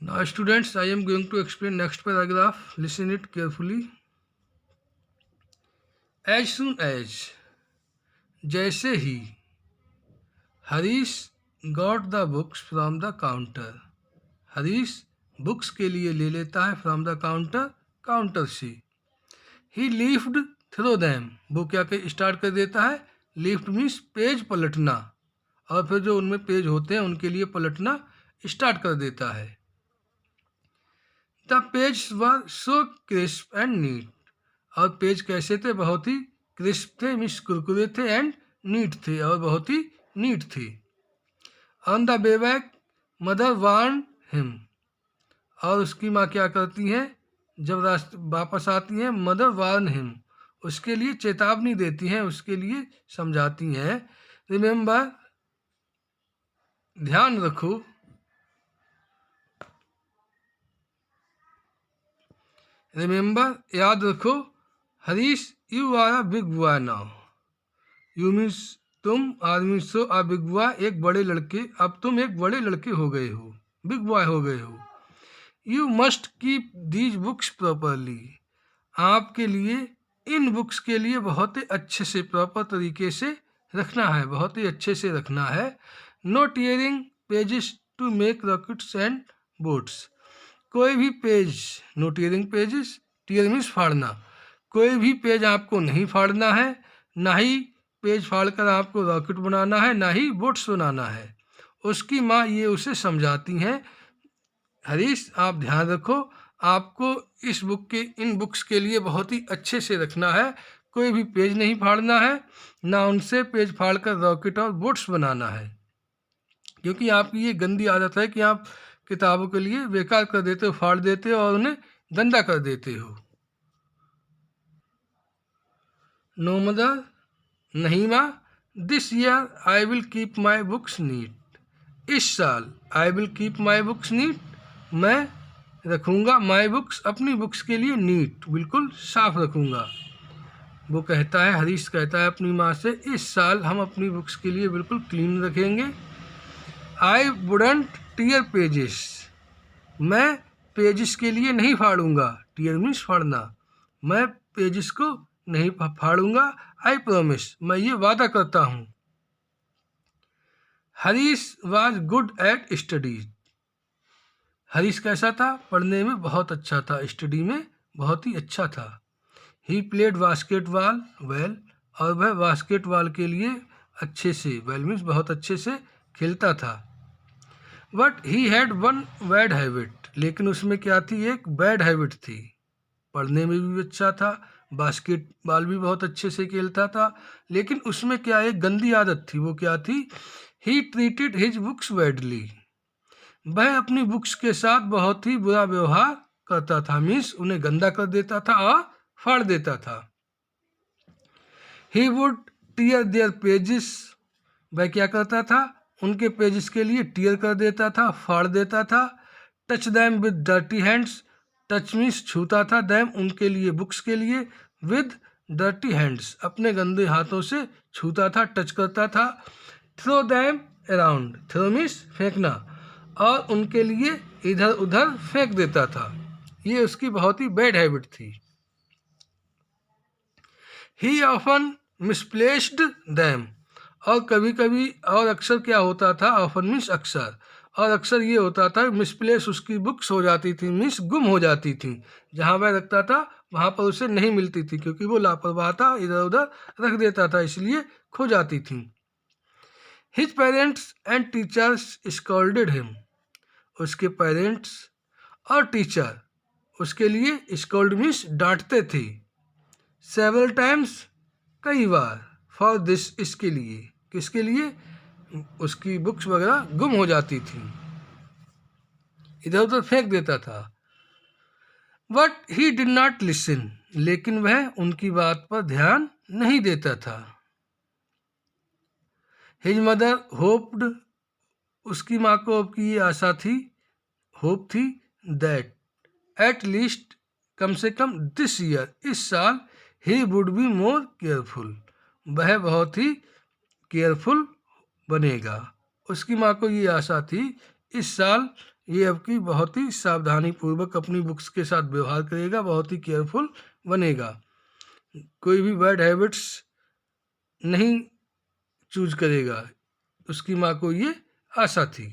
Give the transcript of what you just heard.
Now, students, I am going to explain next paragraph. Listen it carefully. As soon as, जैसे ही, Harish got the books from the counter. Harish books के लिए ले लेता है from the counter, counter से. ही lift throw them, वो क्या के स्टार्ट कर देता है. लिफ्ट मीन्स पेज पलटना, और फिर जो उनमें पेज होते हैं उनके लिए पलटना स्टार्ट कर देता है. The page were so crisp and neat, और पेज कैसे थे, बहुत ही क्रिस्प थे, मीन्स कुरकुरे थे, एंड नीट थे, और बहुत ही नीट थे. On the way back mother warn him, और उसकी माँ क्या करती हैं, जब रास्ते वापस आती हैं, मदर वार्न हिम, उसके लिए चेतावनी देती हैं, उसके लिए समझाती हैं. रिमेंबर, ध्यान रखो. रिमेंबर, याद रखो. Harish, you are a big boy now. You means तुम, are means so, a big boy एक बड़े लड़के, अब तुम एक बड़े लड़के हो गए हो, बिग बॉय हो गए हो. You must keep these books properly, आपके लिए इन बुक्स के लिए बहुत ही अच्छे से, प्रॉपर तरीके से रखना है, बहुत ही अच्छे से रखना है. No tearing pages to make rockets and boats, कोई भी page, no tearing pages, tear means फाड़ना, कोई भी पेज आपको नहीं फाड़ना है, ना ही पेज फाड़कर आपको रॉकेट बनाना है, ना ही बोट्स बनाना है. उसकी माँ ये उसे समझाती हैं, हरीश आप ध्यान रखो, आपको इस बुक के, इन बुक्स के लिए बहुत ही अच्छे से रखना है, कोई भी पेज नहीं फाड़ना है, ना उनसे पेज फाड़कर रॉकेट और बोट्स बनाना है, क्योंकि आपकी ये गंदी आदत है कि आप किताबों के लिए बेकार कर देते हो, फाड़ देते हो और उन्हें गंदा कर देते हो. नो मदर, नहीं माँ. This year I will keep my books neat, इस साल I will keep my books neat, मैं रखूँगा माई बुक्स, अपनी बुक्स के लिए नीट, बिल्कुल साफ रखूँगा. वो कहता है, हरीश कहता है अपनी माँ से, इस साल हम अपनी बुक्स के लिए बिल्कुल क्लीन रखेंगे. आई वुडंट टीयर पेजेस, मैं पेजेस के लिए नहीं फाड़ूंगा, टीयर मीन्स फाड़ना, मैं पेजेस को नहीं फाड़ूंगा. आई प्रॉमिस, मैं ये वादा करता हूँ. Harish was good at studies, Harish कैसा था, पढ़ने में बहुत अच्छा था, स्टडी में बहुत ही अच्छा था. ही प्लेड बास्केटबॉल वेल, और वह बास्केटबॉल के लिए अच्छे से, वेल मीन्स बहुत अच्छे से खेलता था. But he had one bad habit, लेकिन उसमें क्या थी, एक बैड हैबिट थी. पढ़ने में भी अच्छा था, बास्केटबॉल भी बहुत अच्छे से खेलता था, लेकिन उसमें क्या एक गंदी आदत थी. वो क्या थी, he treated his books badly, वह अपनी बुक्स के साथ बहुत ही बुरा व्यवहार करता था, मीन्स उन्हें गंदा कर देता था और फाड़ देता था. He would tear their pages, वह क्या करता था, उनके पेजेस के लिए टीयर कर देता था, फाड़ देता था. Touch them with dirty hands, touch means छूता था, दैम उनके लिए, बुक्स के लिए, विद डर्टी हैंड्स अपने गंदे हाथों से छूता था, टच करता था. Throw them around, throw means फेंकना, और उनके लिए इधर उधर फेंक देता था. ये उसकी बहुत ही बैड हैबिट थी. ही ऑफन मिसप्लेस्ड दैम, और कभी कभी, और अक्सर क्या होता था, ऑफन मीन्स अक्सर, और अक्सर ये होता था मिसप्लेस उसकी बुक्स हो जाती थी, मीन्स गुम हो जाती थी. जहाँ वह रखता था वहाँ पर उसे नहीं मिलती थी, क्योंकि वो लापरवाह था, इधर उधर रख देता था, इसलिए खो जाती थी. His parents and teachers scolded him, उसके पेरेंट्स और टीचर उसके लिए स्कॉल्ड मीन्स डांटते थे. सेवरल टाइम्स, कई बार, फॉर दिस, इसके लिए, किसके लिए, उसकी बुक्स वगैरह गुम हो जाती थी, इधर उधर फेंक देता था. But he did not listen, लेकिन वह उनकी बात पर ध्यान नहीं देता था. हिज मदर होप्ड, उसकी माँ को अब की ये आशा थी, होप थी, दैट एट लीस्ट, कम से कम दिस ईयर, इस साल, he would be more careful, वह बहुत ही केयरफुल बनेगा. उसकी माँ को ये आशा थी, इस साल ये अब की बहुत ही सावधानी पूर्वक अपनी बुक्स के साथ व्यवहार करेगा, बहुत ही केयरफुल बनेगा, कोई भी बैड हैबिट्स नहीं चूज करेगा। उसकी माँ को ये आशा थी।